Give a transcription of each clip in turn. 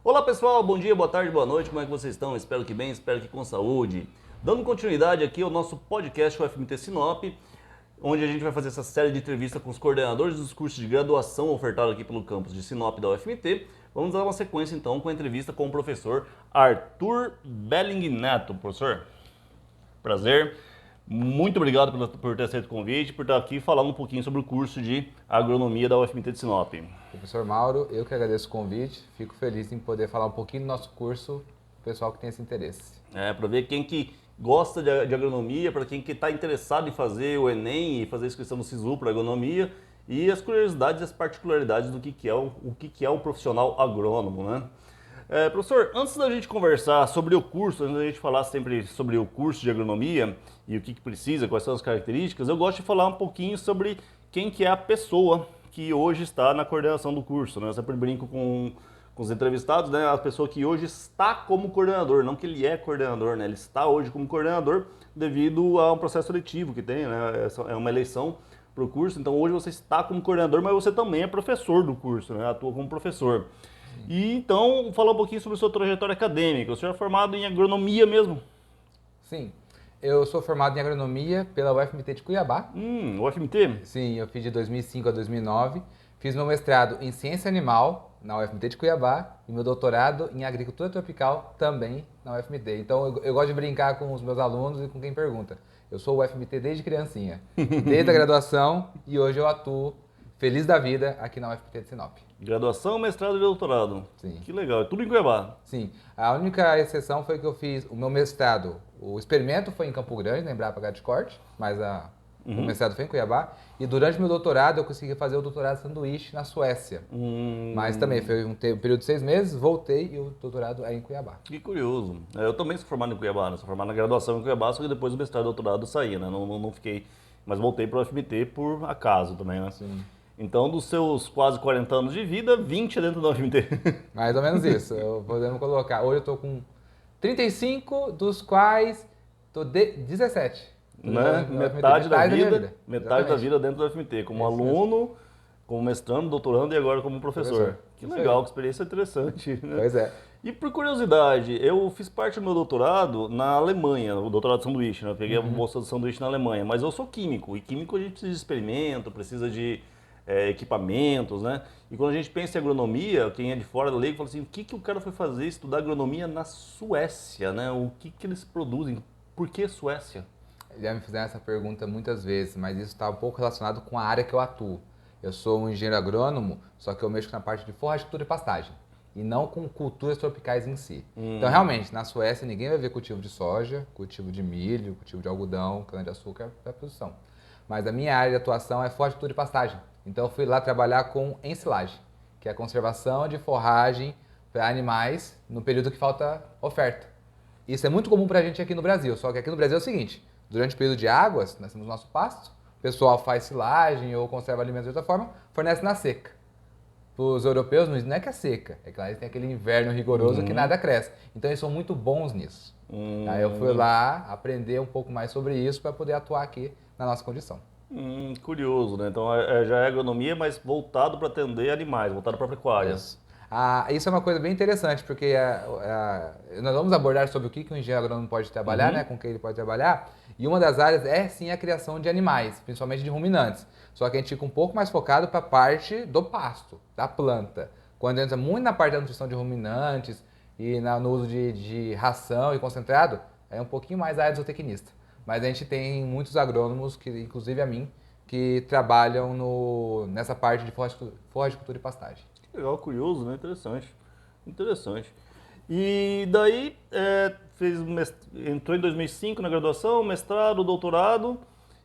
Olá pessoal, bom dia, boa tarde, boa noite, como é que vocês estão? Espero que bem, espero que com saúde. Dando continuidade aqui ao nosso podcast UFMT Sinop, onde a gente vai fazer essa série de entrevistas com os coordenadores dos cursos de graduação ofertados aqui pelo campus de Sinop da UFMT. Vamos dar uma sequência então com a entrevista com o professor Arthur Bellingnato. Professor, prazer. Muito obrigado por ter aceito o convite, por estar aqui falando um pouquinho sobre o curso de agronomia da UFMT de Sinop. Professor Mauro, eu que agradeço o convite, fico feliz em poder falar um pouquinho do nosso curso para o pessoal que tem esse interesse. Para ver quem que gosta de agronomia, para quem que está interessado em fazer o Enem e fazer a inscrição no SISU para agronomia e as curiosidades e as particularidades do que é o profissional agrônomo, né? Professor, antes da gente conversar sobre o curso, antes da gente falar sempre sobre o curso de agronomia e o que precisa, quais são as características, eu gosto de falar um pouquinho sobre quem que é a pessoa que hoje está na coordenação do curso, né? Eu sempre brinco com os entrevistados, né? A pessoa que hoje está como coordenador, não que ele é coordenador, né? Ele está hoje como coordenador devido a um processo seletivo que tem, né? É uma eleição para o curso, então hoje você está como coordenador, mas você também é professor do curso, né? Atua como professor. E então, falar um pouquinho sobre a sua trajetória acadêmica. O senhor é formado em agronomia mesmo? Sim, eu sou formado em agronomia pela UFMT de Cuiabá. UFMT? Sim, eu fiz de 2005 a 2009. Fiz meu mestrado em ciência animal na UFMT de Cuiabá e meu doutorado em agricultura tropical também na UFMT. Então eu gosto de brincar com os meus alunos e com quem pergunta. Eu sou UFMT desde criancinha, desde a graduação, e hoje eu atuo feliz da vida aqui na UFMT de Sinop. Graduação, mestrado e doutorado. Sim. Que legal, é tudo em Cuiabá. Sim, a única exceção foi que eu fiz o meu mestrado. O experimento foi em Campo Grande, na Embrapa de Corte, mas o mestrado foi em Cuiabá. E durante meu doutorado eu consegui fazer o doutorado sanduíche na Suécia. Mas também foi um período de 6 meses, voltei e o doutorado é em Cuiabá. Que curioso. Eu também sou formado em Cuiabá, né? Sou formado na graduação em Cuiabá, só que depois do mestrado e doutorado eu saí, né? Não fiquei, mas voltei para o UFMT por acaso também, né? Sim. Então, dos seus quase 40 anos de vida, 20 é dentro da UFMT. Mais ou menos isso, podemos colocar. Hoje eu estou com 35, dos quais estou 17. Né? Metade da vida dentro da UFMT, como aluno, como mestrando, doutorando e agora como professor. Que legal, que experiência interessante. Né? Pois é. E por curiosidade, eu fiz parte do meu doutorado na Alemanha, o doutorado de sanduíche, né? Eu peguei a bolsa de sanduíche na Alemanha, mas eu sou químico, e químico a gente precisa de experimento, precisa de equipamentos, né? E quando a gente pensa em agronomia, quem é de fora da lei fala assim, o que o cara foi fazer estudar agronomia na Suécia, né? O que eles produzem? Por que Suécia? Já me fizeram essa pergunta muitas vezes, mas isso está um pouco relacionado com a área que eu atuo. Eu sou um engenheiro agrônomo, só que eu mexo na parte de forragicultura e pastagem, e não com culturas tropicais em si. Então, realmente, na Suécia ninguém vai ver cultivo de soja, cultivo de milho, cultivo de algodão, cana-de-açúcar para produção. Mas a minha área de atuação é forragicultura e pastagem. Então, eu fui lá trabalhar com ensilagem, que é a conservação de forragem para animais no período que falta oferta. Isso é muito comum para a gente aqui no Brasil, só que aqui no Brasil é o seguinte, durante o período de águas, nós temos o nosso pasto, o pessoal faz silagem ou conserva alimentos de outra forma, fornece na seca. Para os europeus não é que é seca, é que lá eles têm aquele inverno rigoroso que nada cresce. Então eles são muito bons nisso. Aí eu fui lá aprender um pouco mais sobre isso para poder atuar aqui na nossa condição. Curioso, né? Então já é agronomia, mas voltado para atender animais, voltado para a pecuária. Isso é uma coisa bem interessante, porque nós vamos abordar sobre o que um engenheiro agrônomo pode trabalhar, né, com o que ele pode trabalhar, e uma das áreas é sim a criação de animais, principalmente de ruminantes. Só que a gente fica um pouco mais focado para a parte do pasto, da planta. Quando entra muito na parte da nutrição de ruminantes e no uso de ração e concentrado, é um pouquinho mais a área do zootecnista. Mas a gente tem muitos agrônomos, que, inclusive a mim, que trabalham nessa parte de forragicultura e pastagem. Legal, curioso, né? Interessante. Interessante. E daí, entrou em 2005 na graduação, mestrado, doutorado.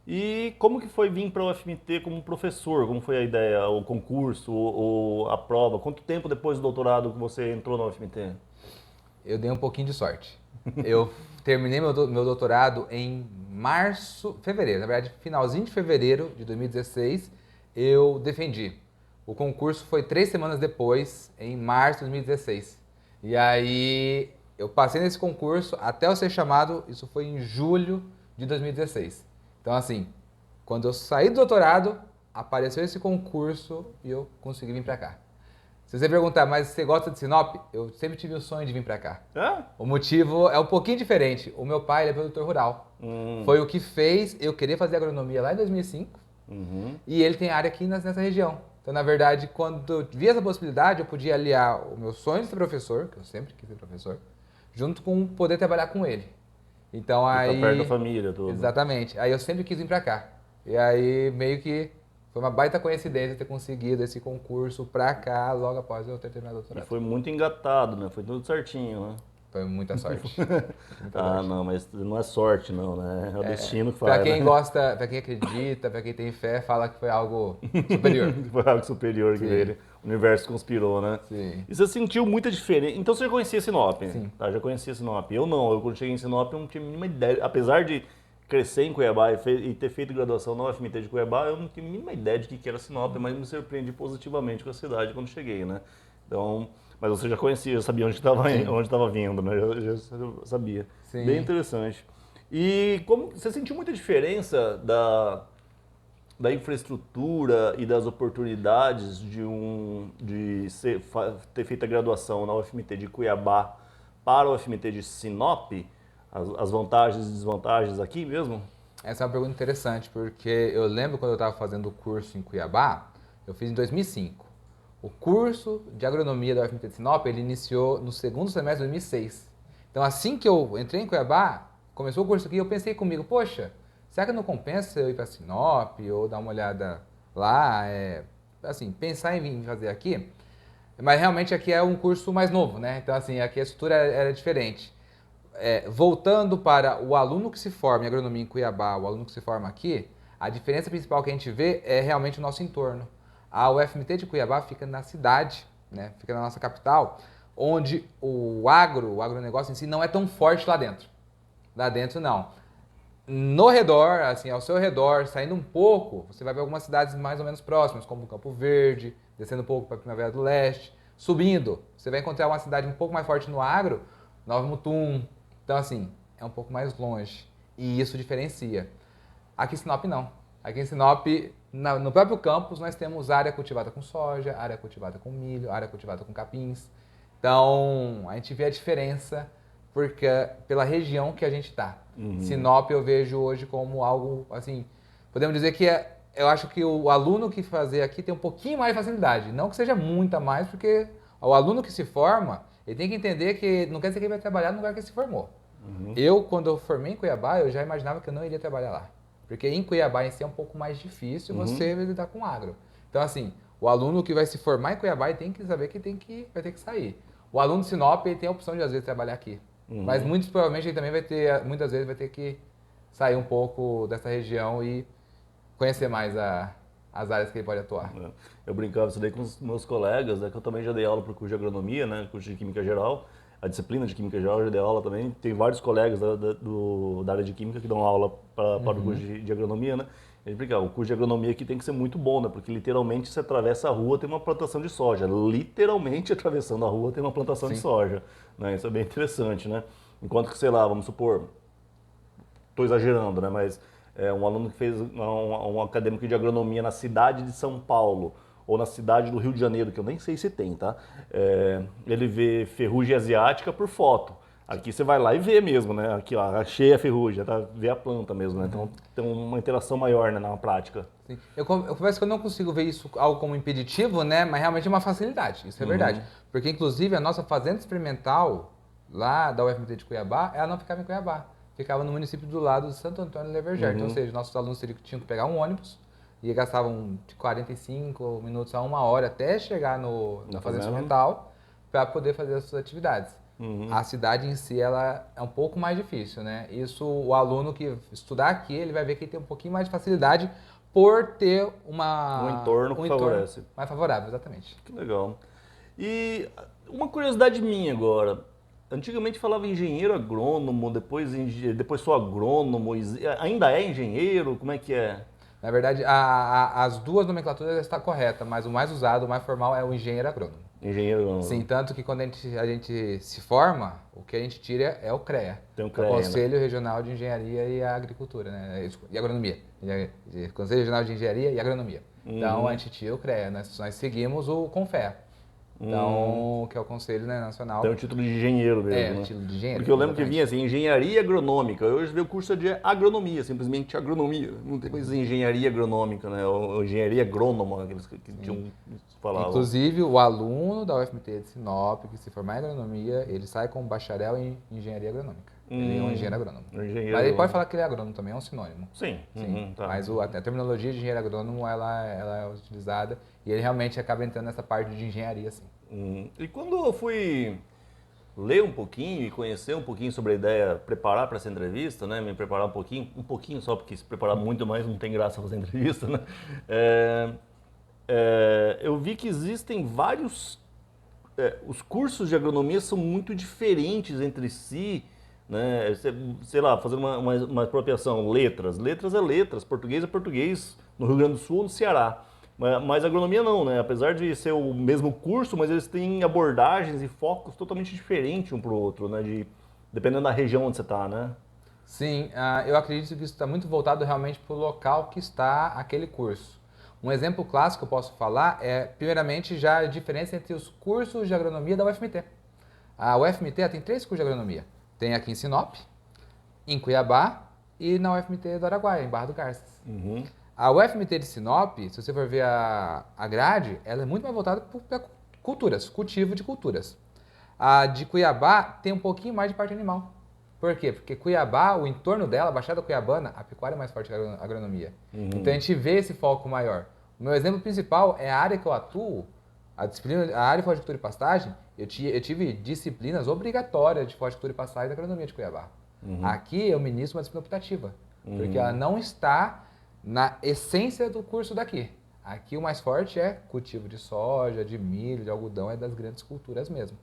E como que foi vir para o UFMT como professor? Como foi a ideia, o concurso, a prova? Quanto tempo depois do doutorado que você entrou na UFMT? Eu dei um pouquinho de sorte. Eu terminei meu doutorado em fevereiro, na verdade, finalzinho de fevereiro de 2016, eu defendi. O concurso foi 3 semanas depois, em março de 2016. E aí eu passei nesse concurso até eu ser chamado, isso foi em julho de 2016. Então assim, quando eu saí do doutorado, apareceu esse concurso e eu consegui vir para cá. Se você perguntar, mas você gosta de Sinop? Eu sempre tive o sonho de vir para cá. É? O motivo é um pouquinho diferente. O meu pai ele é produtor rural. Foi o que fez eu querer fazer agronomia lá em 2005. E ele tem área aqui nessa região. Então, na verdade, quando eu vi essa possibilidade, eu podia aliar o meu sonho de ser professor, que eu sempre quis ser professor, junto com poder trabalhar com ele. Então aí... Tá perto da família, tudo. Exatamente. Aí eu sempre quis vir pra cá. E aí meio que foi uma baita coincidência ter conseguido esse concurso pra cá logo após eu ter terminado o E doutorado. foi muito engatado, né? Foi tudo certinho, né? Foi muita sorte. Muita Ah, sorte. não, mas não é sorte, não, né? É o destino que faz, Pra quem né? gosta, pra quem acredita, pra quem tem fé, fala que foi algo superior. Foi algo superior que Sim. ele, o universo conspirou, né? Sim. E você sentiu muita diferença. Então você já conhecia Sinop? Sim. Tá, já conhecia Sinop. Eu não, eu quando cheguei em Sinop eu não tinha a mínima ideia. Apesar de crescer em Cuiabá e ter feito graduação na UFMT de Cuiabá, eu não tinha a mínima ideia de que era Sinop, mas me surpreendi positivamente com a cidade quando cheguei, né? Então, mas você já conhecia, já sabia onde estava vindo, né? Eu já sabia. Sim. Bem interessante. E como você sentiu muita diferença da infraestrutura e das oportunidades ter feito a graduação na UFMT de Cuiabá para a UFMT de Sinop? As vantagens e desvantagens aqui mesmo? Essa é uma pergunta interessante, porque eu lembro quando eu estava fazendo o curso em Cuiabá, eu fiz em 2005. O curso de agronomia da UFMT de Sinop, ele iniciou no segundo semestre de 2006. Então, assim que eu entrei em Cuiabá, começou o curso aqui, eu pensei comigo, poxa, será que não compensa eu ir para Sinop ou dar uma olhada lá? Assim, pensar em vir fazer aqui. Mas realmente aqui é um curso mais novo, né? Então, assim, aqui a estrutura era diferente. Voltando para o aluno que se forma em agronomia em Cuiabá, o aluno que se forma aqui, a diferença principal que a gente vê é realmente o nosso entorno. A UFMT de Cuiabá fica na cidade, né? Fica na nossa capital, onde o agronegócio em si não é tão forte lá dentro. Lá dentro não. No redor, assim, ao seu redor, saindo um pouco, você vai ver algumas cidades mais ou menos próximas, como Campo Verde, descendo um pouco para Primavera do Leste. Subindo, você vai encontrar uma cidade um pouco mais forte no agro, Nova Mutum. Então, assim, é um pouco mais longe. E isso diferencia. Aqui em Sinop, não. Aqui em Sinop, no próprio campus, nós temos área cultivada com soja, área cultivada com milho, área cultivada com capins. Então, a gente vê a diferença porque pela região que a gente está. Sinop eu vejo hoje como algo, assim, podemos dizer que eu acho que o aluno que fazer aqui tem um pouquinho mais de facilidade. Não que seja muita mais, porque o aluno que se forma, ele tem que entender que não quer dizer que ele vai trabalhar no lugar que ele se formou. Eu, quando eu formei em Cuiabá, eu já imaginava que eu não iria trabalhar lá. Porque em Cuiabá em si é um pouco mais difícil você lidar com agro. Então, assim, o aluno que vai se formar em Cuiabá ele tem que saber que vai ter que sair. O aluno de Sinop ele tem a opção de, às vezes, trabalhar aqui. Mas, muito provavelmente, ele também muitas vezes, vai ter que sair um pouco dessa região e conhecer mais as áreas que ele pode atuar. Eu brincava isso daí com os meus colegas, né, que eu também já dei aula para o curso de agronomia, né, curso de química geral, a disciplina de química geral eu já dei aula também. Tem vários colegas da área de química que dão aula para o curso de agronomia, né. A gente brincava, o curso de agronomia aqui tem que ser muito bom, né, porque literalmente você atravessa a rua tem uma plantação de soja, literalmente atravessando a rua tem uma plantação de soja, né, isso é bem interessante, né. Enquanto que, sei lá, vamos supor, estou exagerando, né, mas um aluno que fez um acadêmico de agronomia na cidade de São Paulo ou na cidade do Rio de Janeiro, que eu nem sei se tem, tá? Ele vê ferrugem asiática por foto. Aqui você vai lá e vê mesmo, né? Aqui, ó, achei a ferrugem, tá? Vê a planta mesmo, né? Então tem uma interação maior, né, na prática. Sim. Eu confesso que eu não consigo ver isso algo como impeditivo, né? Mas realmente é uma facilidade, isso é verdade. Porque, inclusive, a nossa fazenda experimental lá da UFMT de Cuiabá, ela não ficava em Cuiabá. Ficava no município do lado de Santo Antônio de Leverger. Então, ou seja, nossos alunos tinham que pegar um ônibus e gastavam de 45 minutos a 1 hora até chegar na fazenda experimental para poder fazer as suas atividades. A cidade em si, ela é um pouco mais difícil, né? Isso, o aluno que estudar aqui, ele vai ver que ele tem um pouquinho mais de facilidade por ter Um entorno que favorece. Mais favorável, exatamente. Que legal. E uma curiosidade minha agora. Antigamente falava engenheiro agrônomo, depois sou agrônomo, ainda é engenheiro? Como é que é? Na verdade, as duas nomenclaturas estão corretas, mas o mais usado, o mais formal é o engenheiro agrônomo. Engenheiro agrônomo. Sim, tanto que quando a gente se forma, o que a gente tira é o CREA. Tem o CREA, o Conselho Regional de Engenharia e Agricultura, né? E Agronomia. Conselho Regional de Engenharia e Agronomia. Então, a gente tira o CREA, nós seguimos o CONFEA. Então, que é o Conselho, né, Nacional. Tem o título de engenheiro mesmo, né? Título de engenheiro. Porque eu lembro que exatamente. vinha assim, engenharia agronômica. Hoje veio o curso de agronomia, simplesmente agronomia. Não tem mais engenharia agronômica, né? Ou engenharia agrônoma, aqueles que tinham, falavam. Inclusive, o aluno da UFMT de Sinop, que se formar em agronomia, ele sai como bacharel em engenharia agronômica. Ele é um engenheiro agrônomo. Mas ele pode falar que ele é agrônomo também, é um sinônimo. Sim. Sim. Tá. Mas a terminologia de engenheiro agrônomo, ela é utilizada e ele realmente acaba entrando nessa parte de engenharia, sim. E quando eu fui ler um pouquinho e conhecer um pouquinho sobre a ideia, preparar para essa entrevista, né? Me preparar um pouquinho só, porque se preparar muito mais não tem graça fazer entrevista, né? Eu vi que existem vários... os cursos de agronomia são muito diferentes entre si, né? Sei lá, fazendo uma apropriação, letras. Letras é letras, português é português, no Rio Grande do Sul ou no Ceará. Mas agronomia não, né? Apesar de ser o mesmo curso, mas eles têm abordagens e focos totalmente diferentes um para o outro, né? Dependendo da região onde você está, né? Sim, eu acredito que isso está muito voltado realmente para o local que está aquele curso. Um exemplo clássico que eu posso falar é, primeiramente, já a diferença entre os cursos de agronomia da UFMT. A UFMT tem 3 cursos de agronomia. Tem aqui em Sinop, em Cuiabá e na UFMT do Araguaia, em Barra do Garças. A UFMT de Sinop, se você for ver a grade, ela é muito mais voltada para culturas, cultivo de culturas. A de Cuiabá tem um pouquinho mais de parte animal. Por quê? Porque Cuiabá, o entorno dela, a Baixada Cuiabana, a pecuária é mais forte que a agronomia. Então a gente vê esse foco maior. O meu exemplo principal é a área que eu atuo, a área de horticultura e pastagem. Eu tive disciplinas obrigatórias de horticultura e pastagem da agronomia de Cuiabá. Aqui eu ministro uma disciplina optativa, porque ela não está na essência do curso daqui. Aqui o mais forte é cultivo de soja, de milho, de algodão, é das grandes culturas mesmo.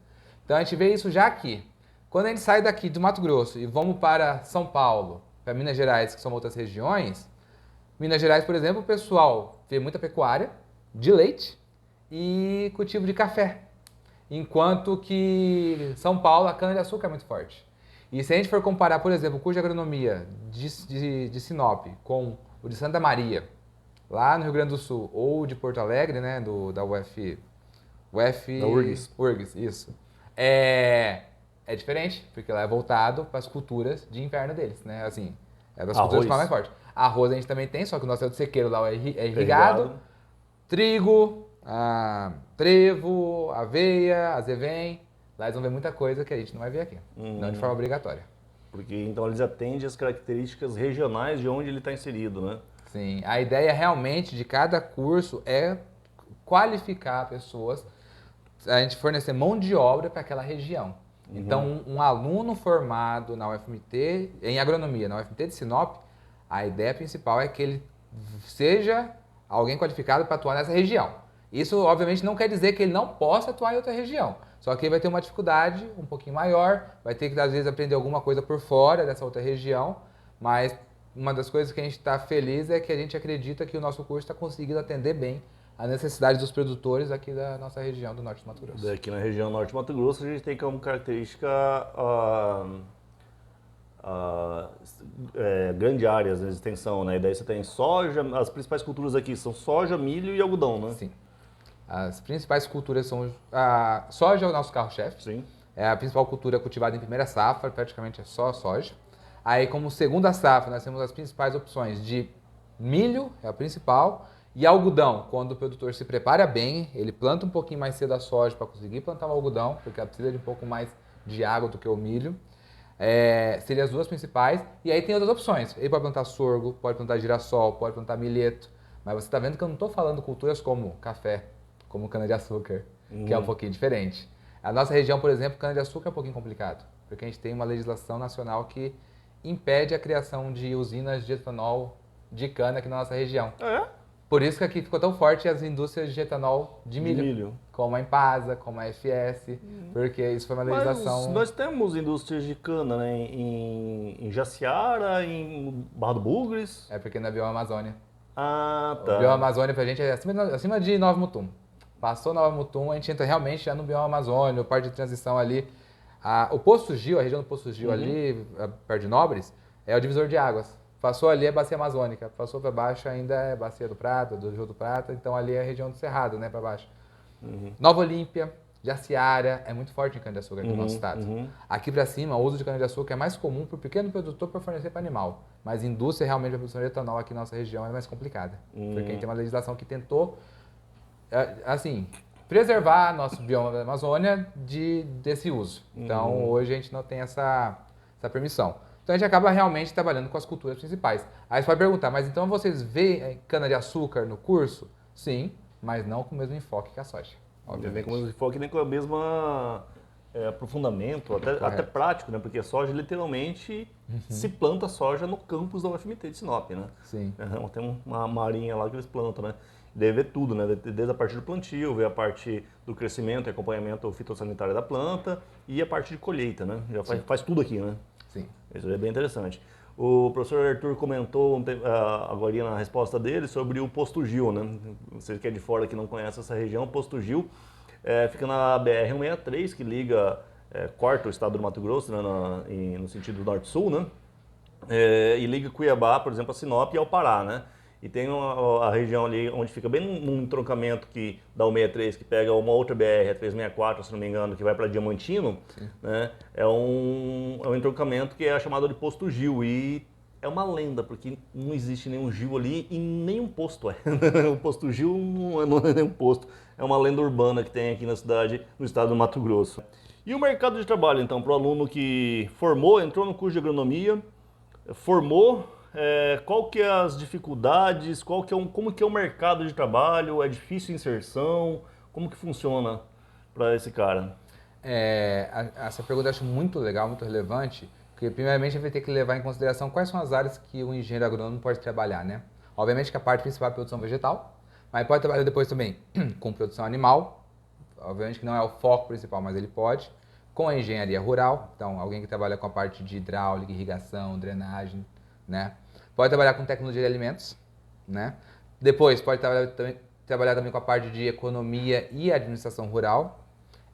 Então a gente vê isso já aqui. Quando a gente sai daqui do Mato Grosso e vamos para São Paulo, para Minas Gerais, que são outras regiões, Minas Gerais, por exemplo, o pessoal vê muita pecuária de leite e cultivo de café. Enquanto que São Paulo, a cana-de-açúcar é muito forte. E se a gente for comparar, por exemplo, o curso de agronomia de Sinop com o de Santa Maria, lá no Rio Grande do Sul, ou de Porto Alegre, né, da Da URGS. URGS, isso. É diferente, porque lá é voltado para as culturas de inverno deles, né? Assim, é das culturas que falam mais forte. Arroz a gente também tem, só que o nosso é do sequeiro, lá é irrigado. Trigo, trevo, aveia, azevém. Lá eles vão ver muita coisa que a gente não vai ver aqui, não de forma obrigatória. Porque então eles atendem as características regionais de onde ele está inserido, né? Sim, a ideia realmente de cada curso é qualificar pessoas, a gente fornecer mão de obra para aquela região. Então, um aluno formado na UFMT, em agronomia, na UFMT de Sinop, a ideia principal é que ele seja alguém qualificado para atuar nessa região. Isso, obviamente, não quer dizer que ele não possa atuar em outra região. Só que ele vai ter uma dificuldade um pouquinho maior, vai ter que, às vezes, aprender alguma coisa por fora dessa outra região, mas uma das coisas que a gente está feliz é que a gente acredita que o nosso curso está conseguindo atender bem a necessidade dos produtores aqui da nossa região do Norte do Mato Grosso. Aqui na região Norte do Mato Grosso a gente tem como característica grande áreas de extensão, né? E daí você tem soja, as principais culturas aqui são soja, milho e algodão, né? Sim. As principais culturas são a soja é o nosso carro-chefe. Sim. É a principal cultura cultivada em primeira safra, praticamente é só soja. Aí como segunda safra nós temos as principais opções de milho, é a principal, e algodão, quando o produtor se prepara bem, ele planta um pouquinho mais cedo a soja para conseguir plantar o algodão, porque ela precisa de um pouco mais de água do que o milho. Seriam as duas principais. E aí tem outras opções. Ele pode plantar sorgo, pode plantar girassol, pode plantar milheto. Mas você está vendo que eu não estou falando culturas como café, como cana-de-açúcar, que é um pouquinho diferente. A nossa região, por exemplo, cana-de-açúcar é um pouquinho complicado, porque a gente tem uma legislação nacional que impede a criação de usinas de etanol de cana aqui na nossa região. Por isso que aqui ficou tão forte as indústrias de etanol de milho. Como a Impasa, como a FS, porque isso foi uma legislação... Mas nós temos indústrias de cana, né? Em Jaciara, em Barra do Bugres. É porque na Bioamazônia. Ah, tá. O Bioamazônia pra gente é acima de Nova Mutum. Passou Nova Mutum, a gente entra realmente já no Bioamazônia, o parte de transição ali. O Poço Gil, a região do Poço Gil ali, perto de Nobres, é o divisor de águas. Passou ali é bacia amazônica, passou para baixo ainda é bacia do Prata, do Rio do Prata, então ali é a região do Cerrado, né, para baixo. Nova Olímpia, Jaciara, é muito forte em cana-de-açúcar aqui no nosso estado. Aqui para cima, o uso de cana-de-açúcar é mais comum para o pequeno produtor para fornecer para animal. Mas indústria, realmente, a produção de etanol aqui na nossa região é mais complicada. Porque a gente tem uma legislação que tentou, assim, preservar nosso bioma da Amazônia desse uso. Então, hoje a gente não tem essa permissão. Então, a gente acaba realmente trabalhando com as culturas principais. Aí você pode perguntar, mas então vocês veem cana-de-açúcar no curso? Sim, mas não com o mesmo enfoque que a soja. Obviamente. Nem com o mesmo enfoque, nem com a mesma aprofundamento, até prático, né? Porque a soja, literalmente, se planta soja no campus da UFMT de Sinop, né? Sim. Tem uma marinha lá que eles plantam, né? Deve ver tudo, né? Desde a parte do plantio, ver a parte do crescimento e acompanhamento fitossanitário da planta e a parte de colheita, né? Já faz tudo aqui, né? Sim. Isso é bem interessante. O professor Arthur comentou agora na resposta dele sobre o Posto Gil, né? Você que é de fora que não conhece essa região, o Posto Gil fica na BR-163, que corta o estado do Mato Grosso, né, no sentido norte-sul, né? E liga Cuiabá, por exemplo, a Sinop e ao Pará, né? E tem a região ali onde fica bem num entroncamento da 163, que pega uma outra BR, a 364, se não me engano, que vai para Diamantino, né? É um entroncamento que é chamado de Posto Gil. E é uma lenda, porque não existe nenhum Gil ali e nenhum posto é. O Posto Gil não é nenhum posto. É uma lenda urbana que tem aqui na cidade, no estado do Mato Grosso. E o mercado de trabalho, então, para o aluno que entrou no curso de agronomia, formou, qual que é as dificuldades, como que é o mercado de trabalho, é difícil a inserção, como que funciona para esse cara? Essa pergunta eu acho muito legal, muito relevante, porque primeiramente a gente vai ter que levar em consideração quais são as áreas que o engenheiro agrônomo pode trabalhar, né? Obviamente que a parte principal é a produção vegetal, mas pode trabalhar depois também com produção animal, obviamente que não é o foco principal, mas ele pode, com a engenharia rural, então alguém que trabalha com a parte de hidráulica, irrigação, drenagem, né? Pode trabalhar com tecnologia de alimentos, né? Depois pode trabalhar também com a parte de economia e administração rural,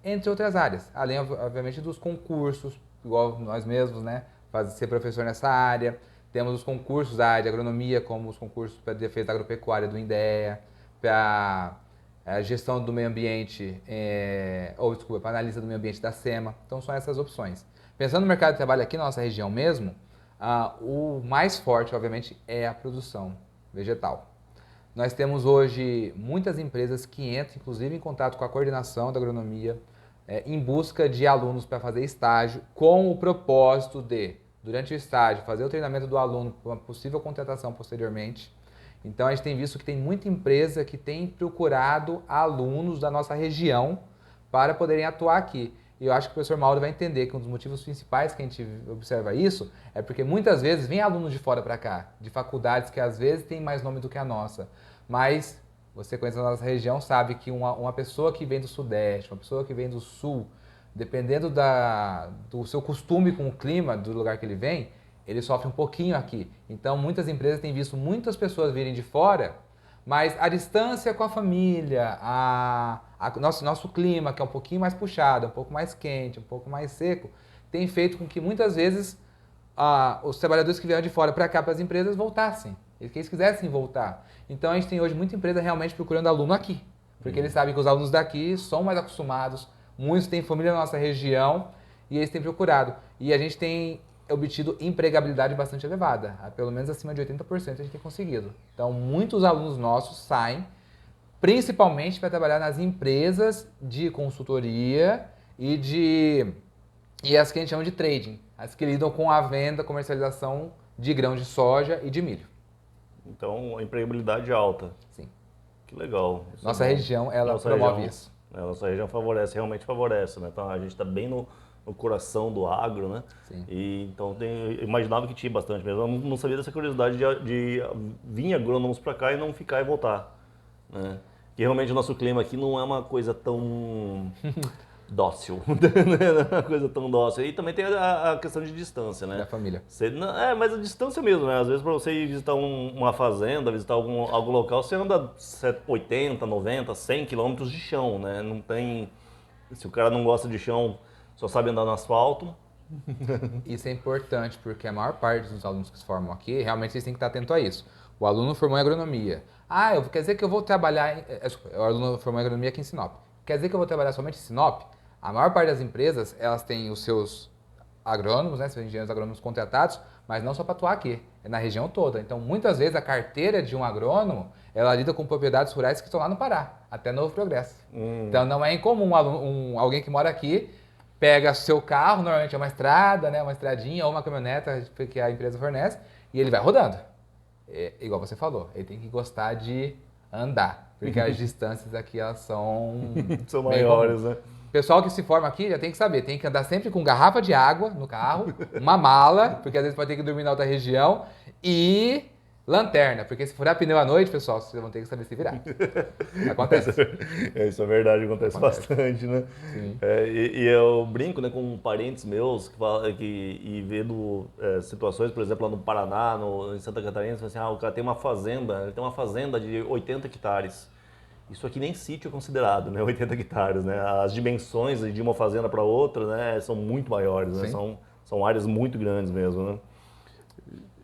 entre outras áreas, além obviamente dos concursos, igual nós mesmos, né? Ser professor nessa área. Temos os concursos da área de agronomia, como os concursos para defesa agropecuária do INDEA, para a gestão do meio ambiente, para analista do meio ambiente da SEMA. Então são essas opções. Pensando no mercado de trabalho aqui na nossa região mesmo, o mais forte, obviamente, é a produção vegetal. Nós temos hoje muitas empresas que entram, inclusive, em contato com a coordenação da agronomia, em busca de alunos para fazer estágio, com o propósito de, durante o estágio, fazer o treinamento do aluno para uma possível contratação posteriormente. Então, a gente tem visto que tem muita empresa que tem procurado alunos da nossa região para poderem atuar aqui. E eu acho que o professor Mauro vai entender que um dos motivos principais que a gente observa isso é porque muitas vezes vem alunos de fora para cá, de faculdades que às vezes têm mais nome do que a nossa. Mas você conhece a nossa região, sabe que uma pessoa que vem do Sudeste, uma pessoa que vem do Sul, dependendo do seu costume com o clima do lugar que ele vem, ele sofre um pouquinho aqui. Então, muitas empresas têm visto muitas pessoas virem de fora, mas a distância com a família, nosso clima, que é um pouquinho mais puxado, um pouco mais quente, um pouco mais seco, tem feito com que muitas vezes os trabalhadores que vieram de fora para cá, para as empresas, voltassem. Que eles quisessem voltar. Então, a gente tem hoje muita empresa realmente procurando aluno aqui, porque eles sabem que os alunos daqui são mais acostumados, muitos têm família na nossa região e eles têm procurado. E a gente tem obtido empregabilidade bastante elevada, pelo menos acima de 80% a gente tem conseguido. Então, muitos alunos nossos saem, principalmente para trabalhar nas empresas de consultoria e as que a gente chama de trading, as que lidam com a venda, comercialização de grão de soja e de milho. Então, a empregabilidade é alta. Sim. Que legal. Nossa região, ela promove isso. Nossa região realmente favorece, né? Então, a gente está bem no coração do agro, né? Sim. E, então, eu imaginava que tinha bastante mesmo. Eu não sabia dessa curiosidade de vir agrônomos para cá e não ficar e voltar, né? Que realmente o nosso clima aqui não é uma coisa tão dócil, não é uma coisa tão dócil. E também tem a questão de distância, né? Da família. Mas a distância mesmo, né? Às vezes para você ir visitar uma fazenda, visitar algum local, você anda 80, 90, 100 quilômetros de chão, né? Não tem... Se o cara não gosta de chão, só sabe andar no asfalto. Isso é importante, porque a maior parte dos alunos que se formam aqui, realmente vocês têm que estar atento a isso. O aluno formou em agronomia. Quer dizer que eu vou trabalhar... O aluno formou em agronomia aqui em Sinop. Quer dizer que eu vou trabalhar somente em Sinop? A maior parte das empresas, elas têm os seus agrônomos, né, seus engenheiros agrônomos contratados, mas não só para atuar aqui, é na região toda. Então, muitas vezes, a carteira de um agrônomo, ela lida com propriedades rurais que estão lá no Pará, até Novo Progresso. Então, não é incomum alguém que mora aqui, pega seu carro, normalmente é uma estrada, né, uma estradinha ou uma caminhoneta que a empresa fornece, e ele vai rodando. É, igual você falou, ele tem que gostar de andar, porque as distâncias aqui elas são São bem maiores, comuns. né? O pessoal que se forma aqui já tem que saber, tem que andar sempre com garrafa de água no carro, uma mala, porque às vezes pode ter que dormir na outra região, e lanterna, porque se furar pneu à noite, pessoal, vocês vão ter que saber se virar. Acontece. Isso é verdade, acontece bastante, né? Sim. E eu brinco, né, com parentes meus e vendo situações, por exemplo, lá no Paraná, em Santa Catarina, assim, o cara tem uma fazenda, ele tem uma fazenda de 80 hectares. Isso aqui nem sítio é considerado, né? 80 hectares, né? As dimensões de uma fazenda para outra, né, são muito maiores, né? São áreas muito grandes mesmo, né?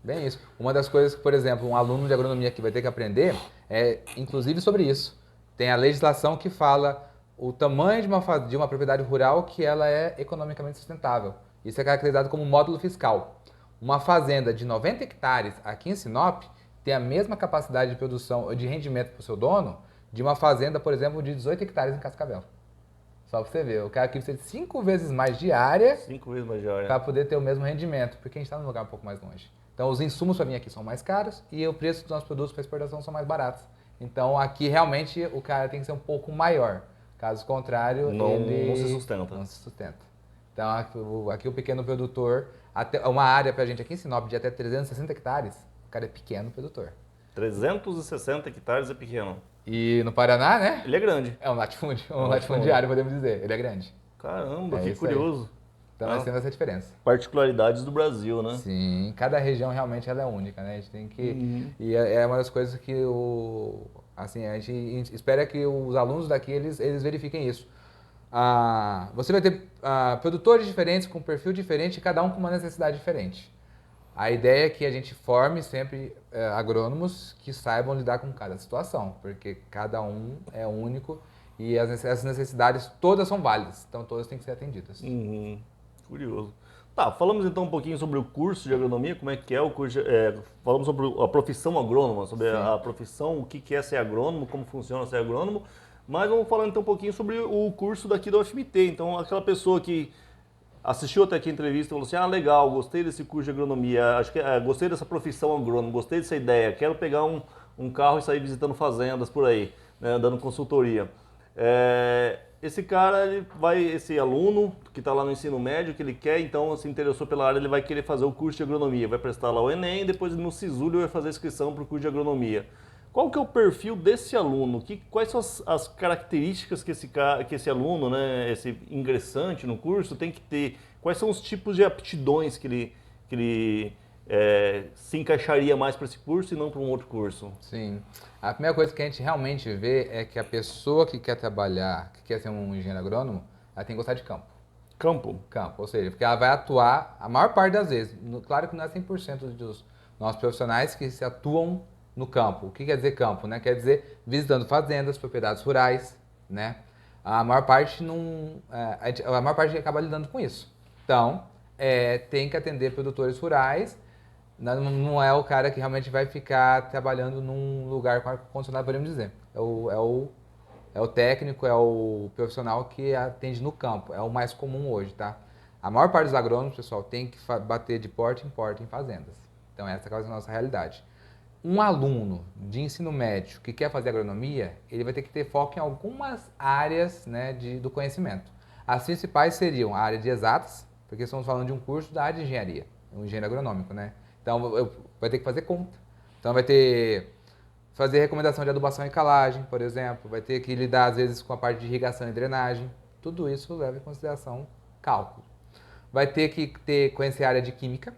Bem isso. Uma das coisas que, por exemplo, um aluno de agronomia aqui vai ter que aprender é, inclusive, sobre isso. Tem a legislação que fala o tamanho de uma propriedade rural que ela é economicamente sustentável. Isso é caracterizado como módulo fiscal. Uma fazenda de 90 hectares aqui em Sinop tem a mesma capacidade de produção, de rendimento para o seu dono, de uma fazenda, por exemplo, de 18 hectares em Cascavel. Só para você ver, o cara aqui precisa de 5 vezes mais de área 5 vezes mais de área. para poder ter o mesmo rendimento, porque a gente está num lugar um pouco mais longe. Então, os insumos para vir aqui são mais caros e o preço dos nossos produtos para exportação são mais baratos. Então, aqui realmente o cara tem que ser um pouco maior. Caso contrário, ele não se sustenta. Não se sustenta. Então, aqui o pequeno produtor, até uma área para a gente aqui em Sinop de até 360 hectares, o cara é pequeno produtor. 360 hectares é pequeno. E no Paraná, né? Ele é grande. É um latifúndio, latifundiário, podemos dizer. Ele é grande. Caramba, É que isso curioso. Então, nós temos essa diferença. Particularidades do Brasil, né? Sim, cada região realmente ela é única, né? A gente tem que... E é uma das coisas que assim, a gente espera que os alunos daqui, eles verifiquem isso. Você vai ter produtores diferentes, com perfil diferente, cada um com uma necessidade diferente. A ideia é que a gente forme sempre agrônomos que saibam lidar com cada situação, porque cada um é único e essas necessidades todas são válidas, então todas têm que ser atendidas. Curioso. Tá, falamos então um pouquinho sobre o curso de agronomia, como é que é o curso, falamos sobre a profissão agrônoma, sobre a profissão, o que é ser agrônomo, como funciona ser agrônomo, mas vamos falar então um pouquinho sobre o curso daqui da UFMT. Então, aquela pessoa que assistiu até aqui a entrevista e falou assim, legal, gostei desse curso de agronomia, acho que gostei dessa profissão agrônomo, gostei dessa ideia, quero pegar um carro e sair visitando fazendas por aí, né, dando consultoria. Esse aluno que está lá no ensino médio, que ele quer, então se interessou pela área, ele vai querer fazer o curso de agronomia, vai prestar lá o Enem, depois no SISU ele vai fazer a inscrição para o curso de agronomia. Qual que é o perfil desse aluno? Quais são as características que esse aluno, né, esse ingressante no curso tem que ter? Quais são os tipos de aptidões que ele se encaixaria mais para esse curso e não para um outro curso? Sim. A primeira coisa que a gente realmente vê é que a pessoa que quer trabalhar, que quer ser um engenheiro agrônomo, ela tem que gostar de campo. Campo? Campo, ou seja, porque ela vai atuar, a maior parte das vezes, claro que não é 100% dos nossos profissionais que se atuam no campo. O que quer dizer campo? Né? Quer dizer visitando fazendas, propriedades rurais, né? A maior parte a maior parte acaba lidando com isso. Então, tem que atender produtores rurais. Não é o cara que realmente vai ficar trabalhando num lugar com ar-condicionado, podemos dizer. É o técnico, é o profissional que atende no campo. É o mais comum hoje, tá? A maior parte dos agrônomos, pessoal, tem que bater de porta em fazendas. Então, essa é a nossa realidade. Um aluno de ensino médio que quer fazer agronomia, ele vai ter que ter foco em algumas áreas, né, do conhecimento. As principais seriam a área de exatas, porque estamos falando de um curso da área de engenharia, um engenheiro agronômico, né? Então, vai ter que fazer conta. Então, vai ter fazer recomendação de adubação e calagem, por exemplo. Vai ter que lidar, às vezes, com a parte de irrigação e drenagem. Tudo isso leva em consideração cálculo. Vai ter que conhecer a área de química,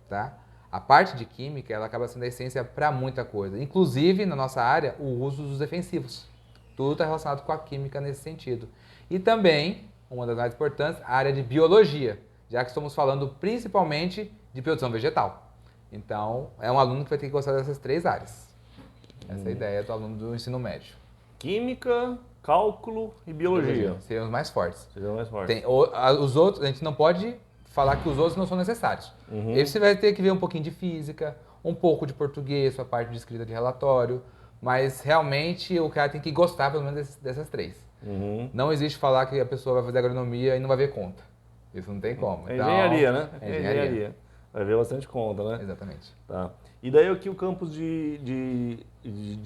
tá? A parte de química, ela acaba sendo a essência para muita coisa. Inclusive, na nossa área, o uso dos defensivos. Tudo está relacionado com a química nesse sentido. E também, uma das mais importantes, a área de biologia, já que estamos falando principalmente de produção vegetal. Então, é um aluno que vai ter que gostar dessas 3 áreas. Essa é a ideia do aluno do ensino médio. Química, cálculo e biologia. Seriam os mais fortes. Seriam mais fortes. Os outros, a gente não pode falar que os outros não são necessários. Aí você vai ter que ver um pouquinho de física, um pouco de português, a parte de escrita de relatório, mas realmente o cara tem que gostar pelo menos dessas três. Não existe falar que a pessoa vai fazer agronomia e não vai ver conta. Isso não tem como. É engenharia, né? É engenharia. Vai ver bastante conta, né? Exatamente. Tá. E daí aqui o campus de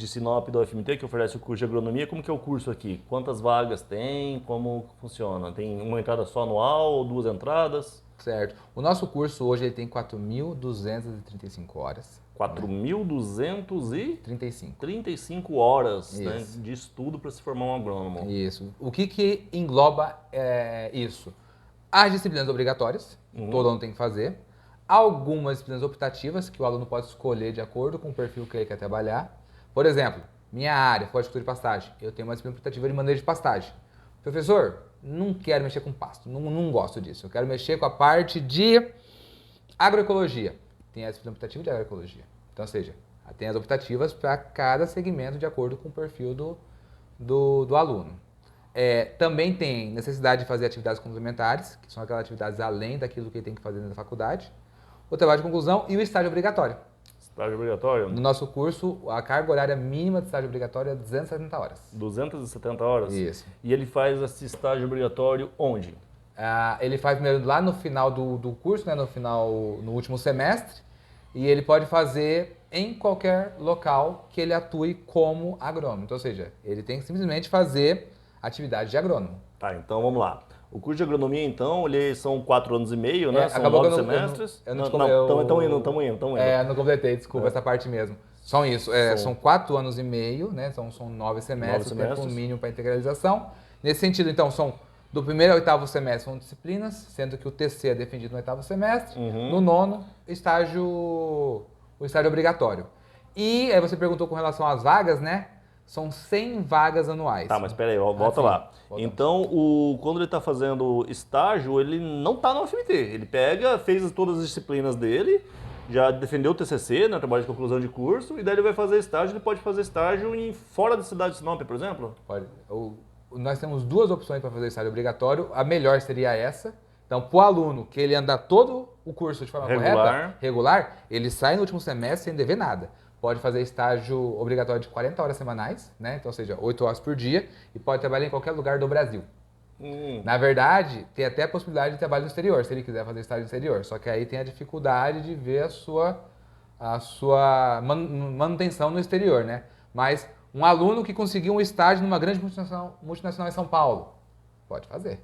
Sinop da UFMT, que oferece o curso de agronomia, como que é o curso aqui? Quantas vagas tem? Como funciona? Tem uma entrada só anual ou 2 entradas? Certo. O nosso curso hoje ele tem 4.235 horas. 4.235 35. horas, né, Isso. de estudo para se formar um agrônomo. Isso. O que engloba isso? As disciplinas obrigatórias, todo aluno tem que fazer. Algumas disciplinas optativas, que o aluno pode escolher de acordo com o perfil que ele quer trabalhar. Por exemplo, minha área, floricultura de pastagem. Eu tenho uma disciplina optativa de manejo de pastagem. Professor, não quero mexer com pasto, não gosto disso. Eu quero mexer com a parte de agroecologia. Tem a disciplina optativa de agroecologia. Então, ou seja, tem as optativas para cada segmento de acordo com o perfil do aluno. Também tem necessidade de fazer atividades complementares, que são aquelas atividades além daquilo que ele tem que fazer na faculdade, o trabalho de conclusão e o estágio obrigatório. Estágio obrigatório? No nosso curso, a carga horária mínima de estágio obrigatório é 270 horas. 270 horas? Isso. E ele faz esse estágio obrigatório onde? Ele faz primeiro lá no final do curso, né, no último semestre, e ele pode fazer em qualquer local que ele atue como agrônomo. Então, ou seja, ele tem que simplesmente fazer atividade de agrônomo. Tá, então vamos lá. O curso de agronomia, então, são 4 anos e meio, né? São acabou 9 que eu não- semestres. eu não- Estamos indo. Não completei, desculpa essa parte mesmo. São isso, são 4 anos e meio, né? São 9 semestres, o tempo mínimo para integralização. Nesse sentido, então, são do primeiro ao 8º semestre são disciplinas, sendo que o TC é defendido no 8º semestre. No 9º, o estágio obrigatório. E aí você perguntou com relação às vagas, né? São 100 vagas anuais. Tá, mas espera aí, volta lá. Então, quando ele está fazendo estágio, ele não está na UFMT. Ele fez todas as disciplinas dele, já defendeu o TCC, né, trabalho de conclusão de curso, e daí ele vai fazer estágio. Ele pode fazer estágio fora da cidade de Sinop, por exemplo? Pode. Nós temos 2 opções para fazer estágio obrigatório. A melhor seria essa. Então, para o aluno que ele anda todo o curso de forma regular, ele sai no último semestre sem dever nada. Pode fazer estágio obrigatório de 40 horas semanais, né? Então, ou seja, 8 horas por dia, e pode trabalhar em qualquer lugar do Brasil. Na verdade, tem até a possibilidade de trabalho no exterior, se ele quiser fazer estágio no exterior. Só que aí tem a dificuldade de ver a sua manutenção no exterior, né? Mas um aluno que conseguiu um estágio numa grande multinacional em São Paulo, pode fazer.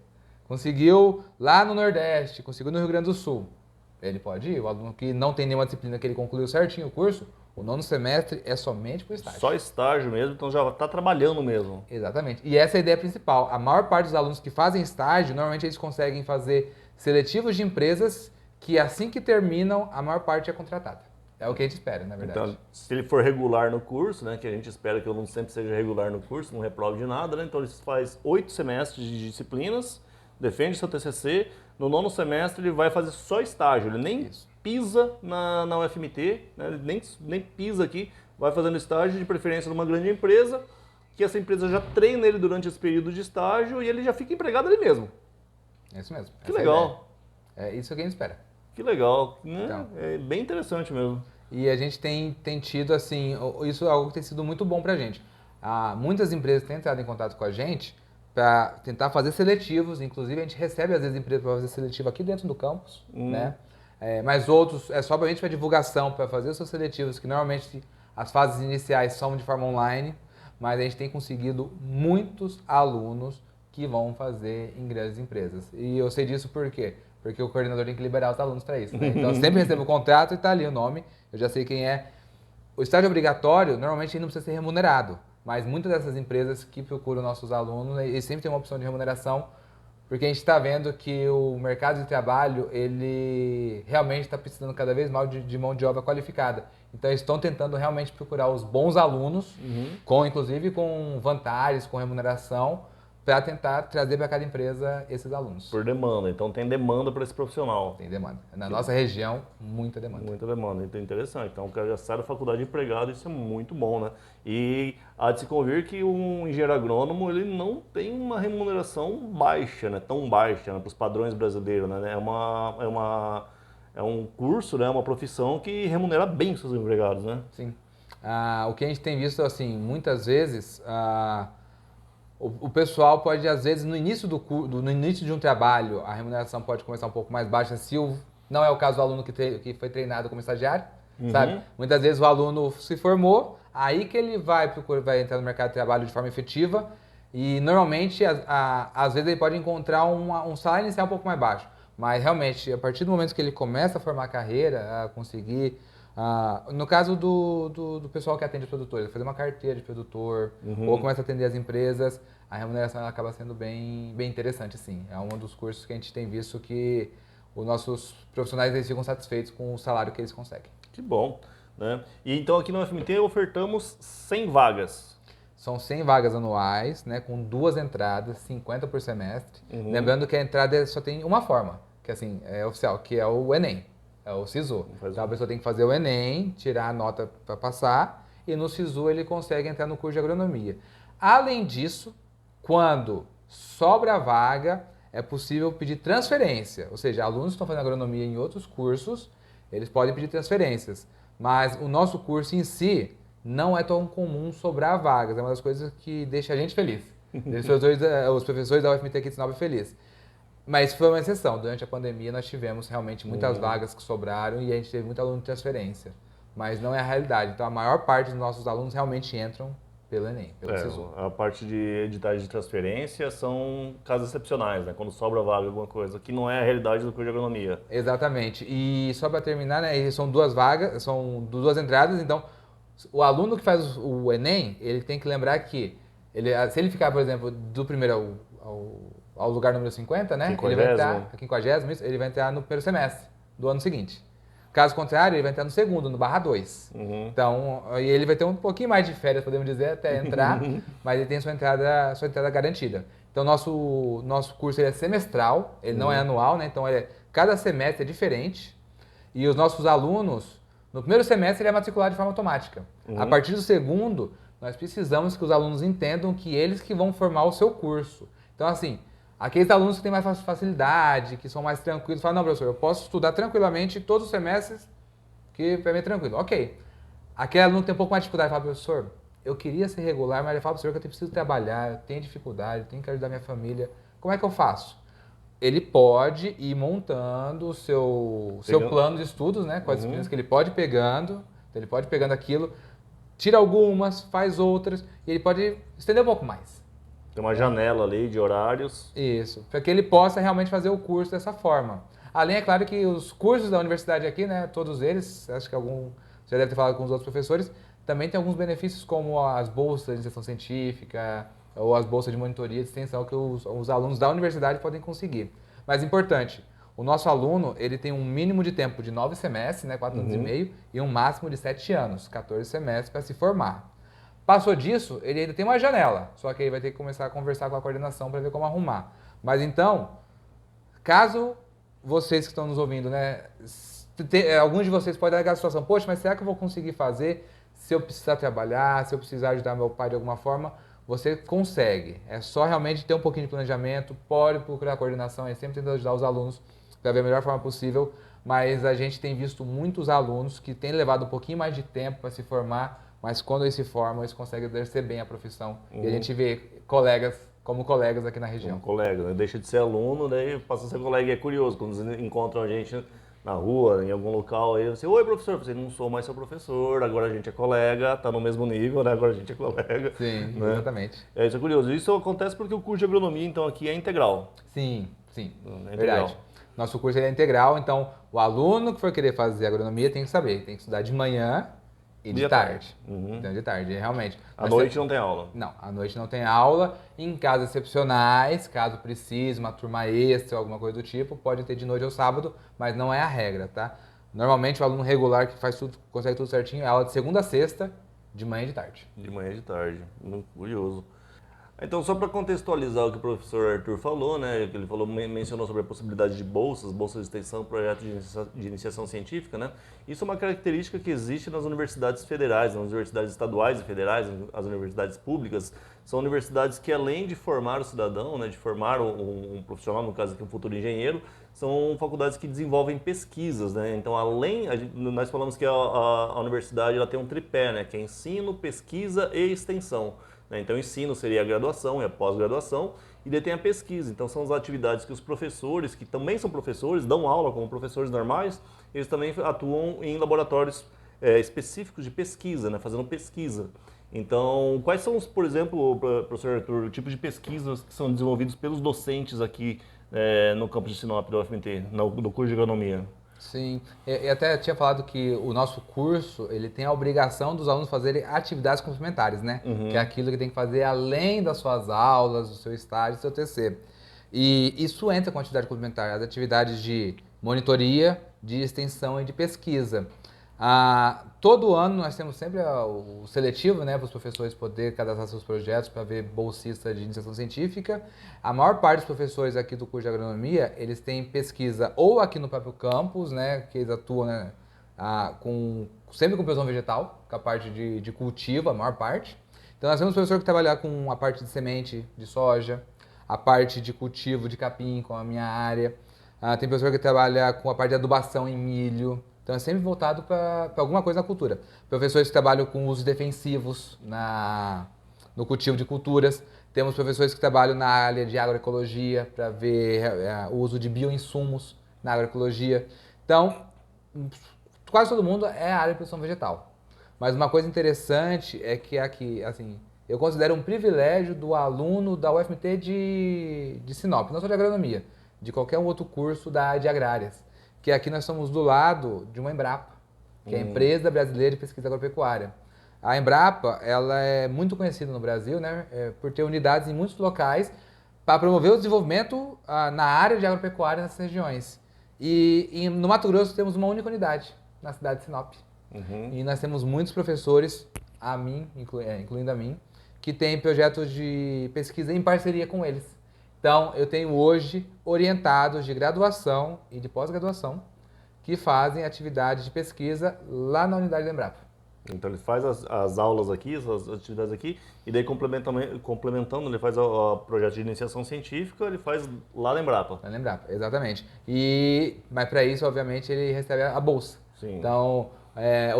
Conseguiu lá no Nordeste, conseguiu no Rio Grande do Sul, ele pode ir. O aluno que não tem nenhuma disciplina que ele concluiu certinho o curso, o 9º semestre é somente para o estágio. Só estágio mesmo, então já está trabalhando mesmo. Exatamente. E essa é a ideia principal. A maior parte dos alunos que fazem estágio, normalmente eles conseguem fazer seletivos de empresas que assim que terminam, a maior parte é contratada. É o que a gente espera, na verdade. Então, se ele for regular no curso, né, que a gente espera que o aluno sempre seja regular no curso, não reprove de nada, né? Então ele faz 8 semestres de disciplinas, defende seu TCC, no 9º semestre ele vai fazer só estágio, ele nem pisa na UFMT, né? Ele nem pisa aqui, vai fazendo estágio de preferência numa grande empresa, que essa empresa já treina ele durante esse período de estágio e ele já fica empregado ali mesmo. É isso mesmo. Que legal. É isso que a gente espera. Que legal, né? Então, É bem interessante mesmo. E a gente tem tido, assim, isso é algo que tem sido muito bom pra gente. Muitas empresas têm entrado em contato com a gente para tentar fazer seletivos, inclusive a gente recebe às vezes empresas para fazer seletivo aqui dentro do campus, né? Mas outros é só para divulgação, para fazer os seus seletivos, que normalmente as fases iniciais são de forma online, mas a gente tem conseguido muitos alunos que vão fazer em grandes empresas. E eu sei disso por quê? Porque o coordenador tem que liberar os alunos para isso, né? Então eu sempre recebo o contrato e está ali o nome, eu já sei quem é. O estágio obrigatório, normalmente não precisa ser remunerado, mas muitas dessas empresas que procuram nossos alunos, eles sempre têm uma opção de remuneração, porque a gente está vendo que o mercado de trabalho, ele realmente está precisando cada vez mais de mão de obra qualificada. Então, eles estão tentando realmente procurar os bons alunos, inclusive com vantagens, com remuneração, para tentar trazer para cada empresa esses alunos. Por demanda, então tem demanda para esse profissional. Tem demanda. Na nossa região, muita demanda. Muita demanda, então interessante. Então o cara já sai da faculdade empregado, isso é muito bom, né? E há de se convir que um engenheiro agrônomo, ele não tem uma remuneração baixa, né? Tão baixa, né? Para os padrões brasileiros, né? É um curso, né? Uma profissão que remunera bem os seus empregados, né? Sim. O que a gente tem visto, assim, muitas vezes, o pessoal pode, às vezes, no início no início de um trabalho, a remuneração pode começar um pouco mais baixa, se não é o caso do aluno que foi treinado como estagiário, sabe? Muitas vezes o aluno se formou, aí que ele vai entrar no mercado de trabalho de forma efetiva e, normalmente, às vezes ele pode encontrar um salário inicial um pouco mais baixo. Mas, realmente, a partir do momento que ele começa a formar a carreira, a conseguir... no caso do pessoal que atende os produtores, fazer uma carteira de produtor, ou começa a atender as empresas, a remuneração ela acaba sendo bem interessante, sim. É um dos cursos que a gente tem visto que os nossos profissionais eles ficam satisfeitos com o salário que eles conseguem. Que bom, né? E então aqui no FMT ofertamos 100 vagas. São 100 vagas anuais, né, com 2 entradas, 50 por semestre. Lembrando que a entrada só tem uma forma, que assim, é oficial, que é o Enem. É o SISU. Então a pessoa tem que fazer o Enem, tirar a nota para passar, e no SISU ele consegue entrar no curso de agronomia. Além disso, quando sobra a vaga, é possível pedir transferência. Ou seja, alunos que estão fazendo agronomia em outros cursos, eles podem pedir transferências. Mas o nosso curso em si não é tão comum sobrar vagas. É uma das coisas que deixa a gente feliz. Deixa os professores da UFMT aqui de Sinop felizes. Mas foi uma exceção. Durante a pandemia nós tivemos realmente muitas vagas que sobraram e a gente teve muito aluno de transferência. Mas não é a realidade. Então a maior parte dos nossos alunos realmente entram pelo Enem, pelo SISU. A parte de editais de transferência são casos excepcionais, né? Quando sobra vaga alguma coisa, que não é a realidade do curso de agronomia. Exatamente. E só para terminar, né, são 2 vagas, são 2 entradas, então o aluno que faz o Enem, ele tem que lembrar que se ele ficar, por exemplo, do primeiro ao lugar número 50, né? 50º. Ele vai entrar, 50º, ele vai entrar no primeiro semestre do ano seguinte. Caso contrário, ele vai entrar no segundo, no /2. Então, e ele vai ter um pouquinho mais de férias, podemos dizer, até entrar, mas ele tem sua entrada garantida. Então, nosso curso ele é semestral, ele não é anual, né? Então, cada semestre é diferente. E os nossos alunos, no primeiro semestre, ele é matriculado de forma automática. A partir do segundo, nós precisamos que os alunos entendam que eles que vão formar o seu curso. Então, assim, aqueles alunos que têm mais facilidade, que são mais tranquilos, falam, não, professor, eu posso estudar tranquilamente todos os semestres, que para mim é tranquilo. Ok. Aquele aluno que tem um pouco mais de dificuldade, fala, professor, eu queria ser regular, mas ele fala, professor, que eu preciso trabalhar, eu tenho dificuldade, eu tenho que ajudar minha família. Como é que eu faço? Ele pode ir montando o seu plano de estudos, né, com as disciplinas que ele pode ir pegando, então ele pode ir pegando aquilo, tira algumas, faz outras, e ele pode estender um pouco mais. Tem uma janela ali de horários. Isso, para que ele possa realmente fazer o curso dessa forma. Além, é claro, que os cursos da universidade aqui, né, todos eles, acho que você deve ter falado com os outros professores, também tem alguns benefícios como as bolsas de iniciação científica ou as bolsas de monitoria de extensão que os alunos da universidade podem conseguir. Mas importante, o nosso aluno ele tem um mínimo de tempo de 9 semestres, né, 4 anos e meio, e um máximo de 7 anos, 14 semestres para se formar. Passou disso, ele ainda tem uma janela, só que ele vai ter que começar a conversar com a coordenação para ver como arrumar. Mas então, caso vocês que estão nos ouvindo, né, alguns de vocês podem dar aquela situação, poxa, mas será que eu vou conseguir fazer se eu precisar trabalhar, se eu precisar ajudar meu pai de alguma forma? Você consegue, é só realmente ter um pouquinho de planejamento, pode procurar a coordenação, ele sempre tenta ajudar os alunos para ver a melhor forma possível, mas a gente tem visto muitos alunos que têm levado um pouquinho mais de tempo para se formar, mas quando eles se formam, eles conseguem exercer bem a profissão. E a gente vê colegas como colegas aqui na região. Como colega, né? Deixa de ser aluno, daí passa a ser colega. E é curioso, quando eles encontram a gente na rua, em algum local, aí você, oi professor, você não sou mais seu professor, agora a gente é colega, tá no mesmo nível, né? Agora a gente é colega. Sim, né? Exatamente. Isso é curioso. Isso acontece porque o curso de agronomia, então, aqui é integral. Sim, É verdade. Nosso curso é integral, então o aluno que for querer fazer agronomia tem que saber, tem que estudar de manhã e de tarde. Então, de tarde, realmente. À noite não tem aula? Não, à noite não tem aula. Em casos excepcionais, caso precise, uma turma extra, alguma coisa do tipo, pode ter de noite ou sábado, mas não é a regra, tá? Normalmente o aluno regular que faz tudo, consegue tudo certinho, é aula de segunda a sexta, de manhã e de tarde. De manhã e de tarde. Curioso. Então, só para contextualizar o que o professor Arthur falou, né, que ele falou, mencionou sobre a possibilidade de bolsas de extensão, projetos de iniciação científica, né? Isso é uma característica que existe nas universidades federais, nas universidades estaduais e federais, as universidades públicas. São universidades que, além de formar o cidadão, né, de formar um profissional, no caso aqui um futuro engenheiro, são faculdades que desenvolvem pesquisas, né? Então, nós falamos que a universidade ela tem um tripé, né, que é ensino, pesquisa e extensão. Então, ensino seria a graduação e a pós-graduação, e daí tem a pesquisa. Então, são as atividades que os professores, que também são professores, dão aula como professores normais, eles também atuam em laboratórios específicos de pesquisa, né, fazendo pesquisa. Então, quais são, por exemplo, professor Arthur, tipos de pesquisas que são desenvolvidos pelos docentes aqui no campus de Sinop do UFMT, no curso de agronomia? Sim, e até tinha falado que o nosso curso, ele tem a obrigação dos alunos fazerem atividades complementares, né? Que é aquilo que tem que fazer além das suas aulas, do seu estágio, do seu TC. E isso entra com atividade complementar, as atividades de monitoria, de extensão e de pesquisa. Todo ano nós temos sempre o seletivo, né, para os professores poderem cadastrar seus projetos para ver bolsista de iniciação científica. A maior parte dos professores aqui do curso de agronomia, eles têm pesquisa ou aqui no próprio campus, né, que eles atuam, né, sempre com produção vegetal, com a parte de cultivo, a maior parte. Então nós temos professor que trabalha com a parte de semente de soja, a parte de cultivo de capim, com a minha área. Tem professor que trabalha com a parte de adubação em milho. Então é sempre voltado para alguma coisa na cultura. Professores que trabalham com usos defensivos no cultivo de culturas. Temos professores que trabalham na área de agroecologia para ver o uso de bioinsumos na agroecologia. Então, quase todo mundo é a área de produção vegetal. Mas uma coisa interessante é que aqui, assim, eu considero um privilégio do aluno da UFMT de Sinop, não só de agronomia, de qualquer outro curso da área de agrárias. Que aqui nós estamos do lado de uma Embrapa, que é a Empresa Brasileira de Pesquisa Agropecuária. A Embrapa, ela é muito conhecida no Brasil, né, por ter unidades em muitos locais para promover o desenvolvimento na área de agropecuária nessas regiões. E no Mato Grosso temos uma única unidade, na cidade de Sinop. E nós temos muitos professores, incluindo a mim, que têm projetos de pesquisa em parceria com eles. Então, eu tenho hoje orientados de graduação e de pós-graduação que fazem atividades de pesquisa lá na unidade da Embrapa. Então, ele faz as aulas aqui, as atividades aqui, e daí complementando, ele faz o projeto de iniciação científica, ele faz lá na Embrapa. Lá na Embrapa, exatamente. Mas para isso, obviamente, ele recebe a bolsa. Sim. Então,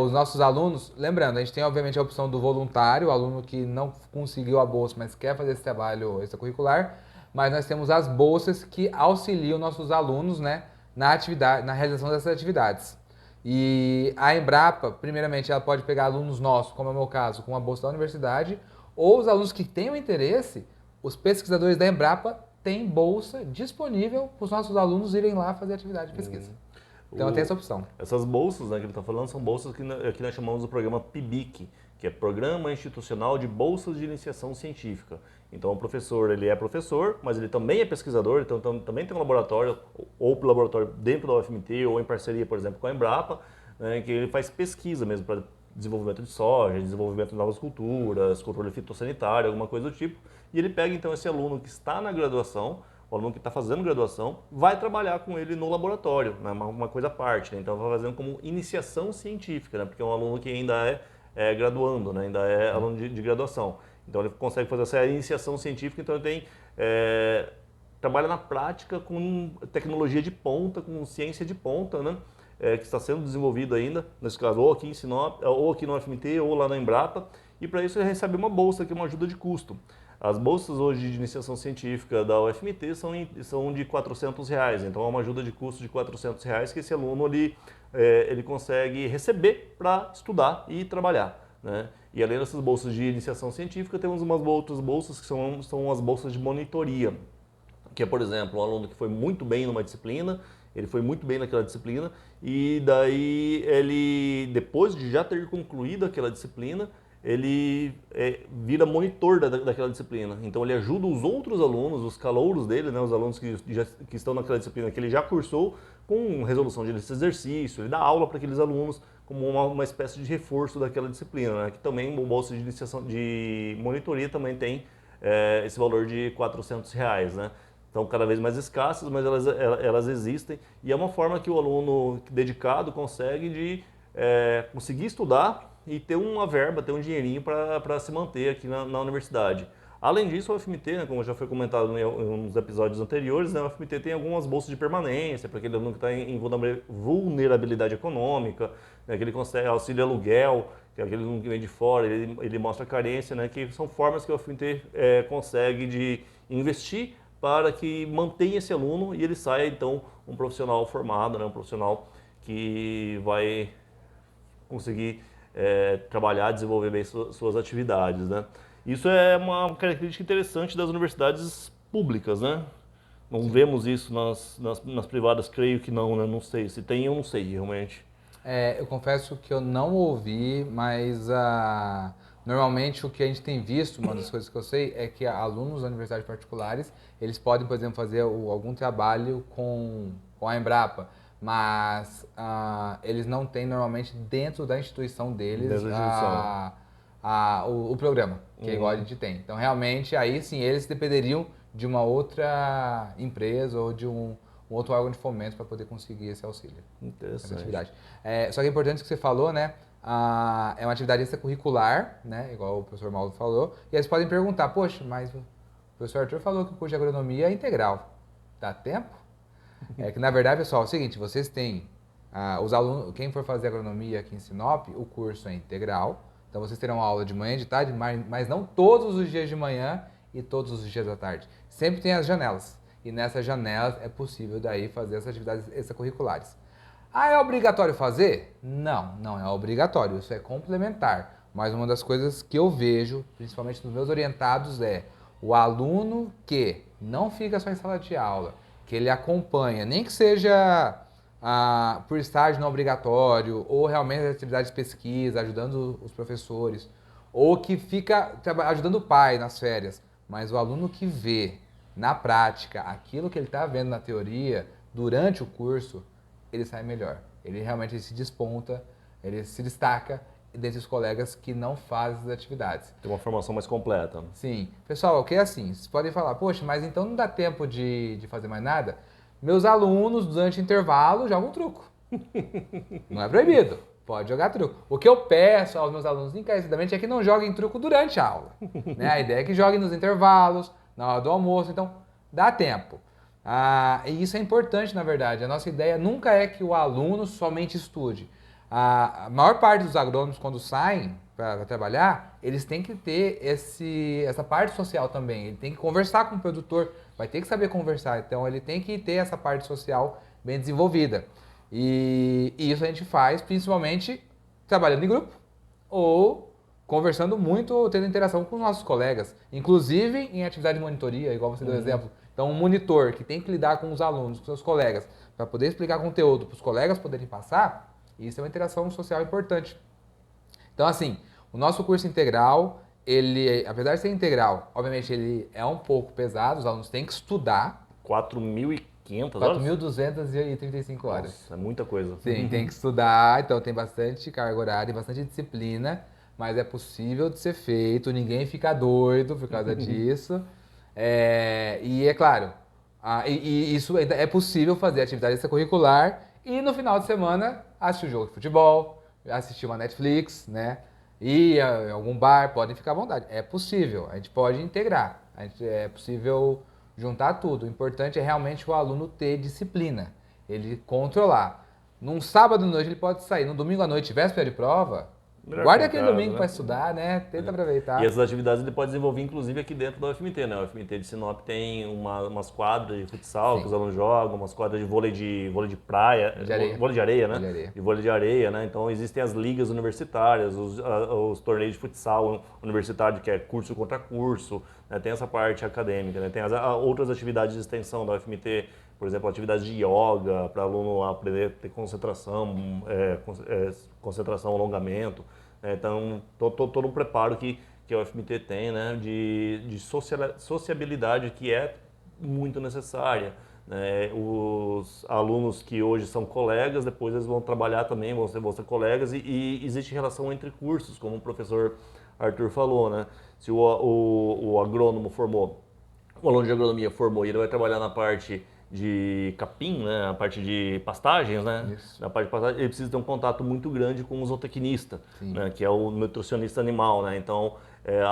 os nossos alunos, lembrando, a gente tem obviamente a opção do voluntário, o aluno que não conseguiu a bolsa, mas quer fazer esse trabalho extracurricular, mas nós temos as bolsas que auxiliam nossos alunos, né, na realização dessas atividades. E a Embrapa, primeiramente, ela pode pegar alunos nossos, como é o meu caso, com a bolsa da universidade, ou os alunos que tenham interesse, os pesquisadores da Embrapa têm bolsa disponível para os nossos alunos irem lá fazer atividade de pesquisa. Então tem essa opção. Essas bolsas, né, que ele está falando são bolsas que nós chamamos do programa PIBIC, que é Programa Institucional de Bolsas de Iniciação Científica. Então o professor, ele é professor, mas ele também é pesquisador, então também tem um laboratório, ou laboratório dentro da UFMT, ou em parceria, por exemplo, com a Embrapa, né, que ele faz pesquisa mesmo para desenvolvimento de soja, desenvolvimento de novas culturas, controle fitossanitário, alguma coisa do tipo. E ele pega então esse aluno que está na graduação, o aluno que está fazendo graduação, vai trabalhar com ele no laboratório, né, uma coisa à parte, né? Então vai fazendo como iniciação científica, né, porque é um aluno que ainda é graduando, né, ainda é aluno de graduação. Então ele consegue fazer essa iniciação científica, então ele trabalha na prática com tecnologia de ponta, com ciência de ponta, né? Que está sendo desenvolvido ainda, nesse caso, ou aqui em Sinop, ou aqui no UFMT, ou lá na Embrapa, e para isso ele recebe uma bolsa, que é uma ajuda de custo. As bolsas hoje de iniciação científica da UFMT são de R$400, então é uma ajuda de custo de R$400 que esse aluno ele consegue receber para estudar e trabalhar, né? E além dessas bolsas de iniciação científica, temos umas outras bolsas que são as bolsas de monitoria, que é, por exemplo, um aluno que foi muito bem numa disciplina, ele foi muito bem naquela disciplina, e daí ele, depois de já ter concluído aquela disciplina, ele vira monitor daquela disciplina. Então ele ajuda os outros alunos, os calouros dele, né, os alunos que estão naquela disciplina que ele já cursou, com resolução desse exercício, ele dá aula para aqueles alunos como uma espécie de reforço daquela disciplina, né, que também o bolsa de iniciação de monitoria também tem esse valor de R$ 400, né? Estão cada vez mais escassas, mas elas existem e é uma forma que o aluno dedicado consegue de conseguir estudar e ter uma verba, ter um dinheirinho para se manter aqui na universidade. Além disso, o UFMT, né, como já foi comentado em uns episódios anteriores, né, o UFMT tem algumas bolsas de permanência para aquele aluno que está em vulnerabilidade econômica, né, que ele consegue auxílio aluguel, que é aquele aluno que vem de fora, ele mostra carência, né, que são formas que o UFMT consegue de investir para que mantenha esse aluno e ele saia, então, um profissional formado, né, um profissional que vai conseguir trabalhar, desenvolver bem suas atividades, né? Isso é uma característica interessante das universidades públicas, né? Não vemos isso nas privadas, creio que não, né? Não sei. Se tem, eu não sei realmente. Eu confesso que eu não ouvi, mas normalmente o que a gente tem visto, uma das coisas que eu sei, é que alunos da universidades particulares, eles podem, por exemplo, fazer algum trabalho com a Embrapa, mas eles não têm normalmente dentro da instituição deles Dentro da instituição. o programa, que é igual a gente tem. Então, realmente, aí sim, eles dependeriam de uma outra empresa ou de um outro órgão de fomento para poder conseguir esse auxílio. Essa Interessante. atividade. Só que é importante que você falou, né? É uma atividade extracurricular, né? Igual o professor Mauro falou. E aí vocês podem perguntar, poxa, mas o professor Arthur falou que o curso de agronomia é integral. Dá tempo? É que, na verdade, pessoal, é o seguinte, vocês têm os alunos, quem for fazer agronomia aqui em Sinop, o curso é integral. Então vocês terão aula de manhã e de tarde, mas não todos os dias de manhã e todos os dias da tarde. Sempre tem as janelas. E nessas janelas é possível daí fazer essas atividades extracurriculares. É obrigatório fazer? Não, não é obrigatório, isso é complementar. Mas uma das coisas que eu vejo, principalmente nos meus orientados, é o aluno que não fica só em sala de aula, que ele acompanha, nem que seja por estágio não obrigatório, ou realmente atividades de pesquisa, ajudando os professores, ou que fica ajudando o pai nas férias. Mas o aluno que vê na prática aquilo que ele está vendo na teoria durante o curso, ele sai melhor. Ele realmente se desponta, ele se destaca dentre os colegas que não fazem as atividades. Tem uma formação mais completa. Sim. Pessoal, o que é assim? Vocês podem falar, poxa, mas então não dá tempo de fazer mais nada? Meus alunos, durante o intervalo, jogam truco. Não é proibido. Pode jogar truco. O que eu peço aos meus alunos encarecidamente é que não joguem truco durante a aula. Né? A ideia é que joguem nos intervalos, na hora do almoço, então dá tempo. E isso é importante, na verdade. A nossa ideia nunca é que o aluno somente estude. A maior parte dos agrônomos, quando saem para trabalhar, eles têm que ter essa parte social também. Ele tem que conversar com o produtor, vai ter que saber conversar. Então, ele tem que ter essa parte social bem desenvolvida. E isso a gente faz principalmente trabalhando em grupo ou conversando muito ou tendo interação com os nossos colegas. Inclusive em atividade de monitoria, igual você deu exemplo. Então, um monitor que tem que lidar com os alunos, com seus colegas, para poder explicar conteúdo para os colegas poderem passar, isso é uma interação social importante. Então, assim, o nosso curso integral, ele, apesar de ser integral, obviamente ele é um pouco pesado, os alunos têm que estudar. 4.500 horas? 4.235 horas. Nossa, é muita coisa. Sim, tem que estudar, então tem bastante carga horária e bastante disciplina, mas é possível de ser feito, ninguém fica doido por causa disso. E é claro, isso é possível fazer atividade extracurricular e no final de semana assistir um jogo de futebol, assistir uma Netflix, né? Ir a algum bar, podem ficar à vontade. É possível, a gente pode integrar, é possível juntar tudo. O importante é realmente o aluno ter disciplina, ele controlar. Num sábado à noite ele pode sair, no domingo à noite, véspera de prova, Melhor guarda que em aquele casa, domingo né? para estudar, né? Tenta aproveitar. E essas atividades ele pode desenvolver inclusive aqui dentro da UFMT, né? A UFMT de Sinop tem umas quadras de futsal que os alunos jogam, umas quadras de vôlei de praia, De areia. vôlei de areia, né? Vôlei de areia. De vôlei de areia, né? Então existem as ligas universitárias, os torneios de futsal universitário, que é curso contra curso, né? Tem essa parte acadêmica, né? Tem as outras atividades de extensão da UFMT, por exemplo, atividades de yoga, para aluno aprender a ter concentração, alongamento. Então, todo um preparo que a UFMT tem, né, de sociabilidade que é muito necessária. Né? Os alunos que hoje são colegas, depois eles vão trabalhar também, vão ser colegas, e existe relação entre cursos, como o professor Arthur falou, né? Se o agrônomo formou, o aluno de agronomia formou e ele vai trabalhar na parte de capim, né, a parte de pastagens, né, Isso. na parte de pastagem, ele precisa ter um contato muito grande com o zootecnista, Sim. né, que é o nutricionista animal, né, então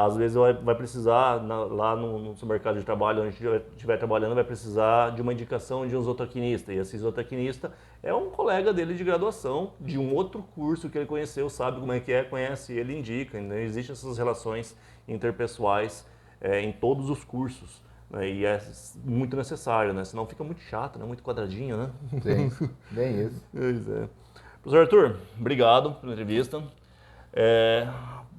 às vezes vai precisar, lá no seu mercado de trabalho, onde estiver trabalhando, vai precisar de uma indicação de um zootecnista, e esse zootecnista é um colega dele de graduação, de um outro curso que ele conheceu, sabe como é que é, conhece, ele indica, né, existem essas relações interpessoais em todos os cursos. Né, e é muito necessário, né? Senão fica muito chato, né? Muito quadradinho, né? Sim, bem isso. Pois é. Professor Arthur, obrigado pela entrevista.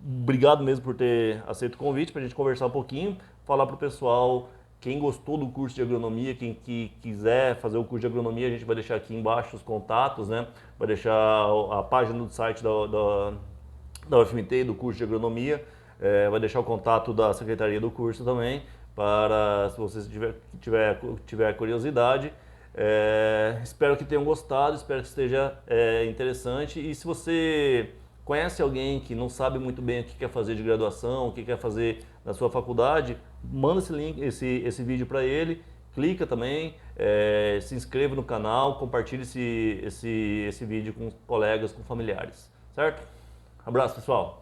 Obrigado mesmo por ter aceito o convite para a gente conversar um pouquinho, falar para o pessoal, quem gostou do curso de agronomia, quem quiser fazer o curso de agronomia, a gente vai deixar aqui embaixo os contatos, né? Vai deixar a página do site da UFMT e do curso de agronomia, vai deixar o contato da secretaria do curso também, para se você tiver curiosidade. Espero que tenham gostado, espero que esteja interessante. E se você conhece alguém que não sabe muito bem o que quer fazer de graduação, o que quer fazer na sua faculdade, manda esse link, esse vídeo para ele, clica também, se inscreva no canal, compartilhe esse vídeo com colegas, com familiares, certo? Abraço, pessoal!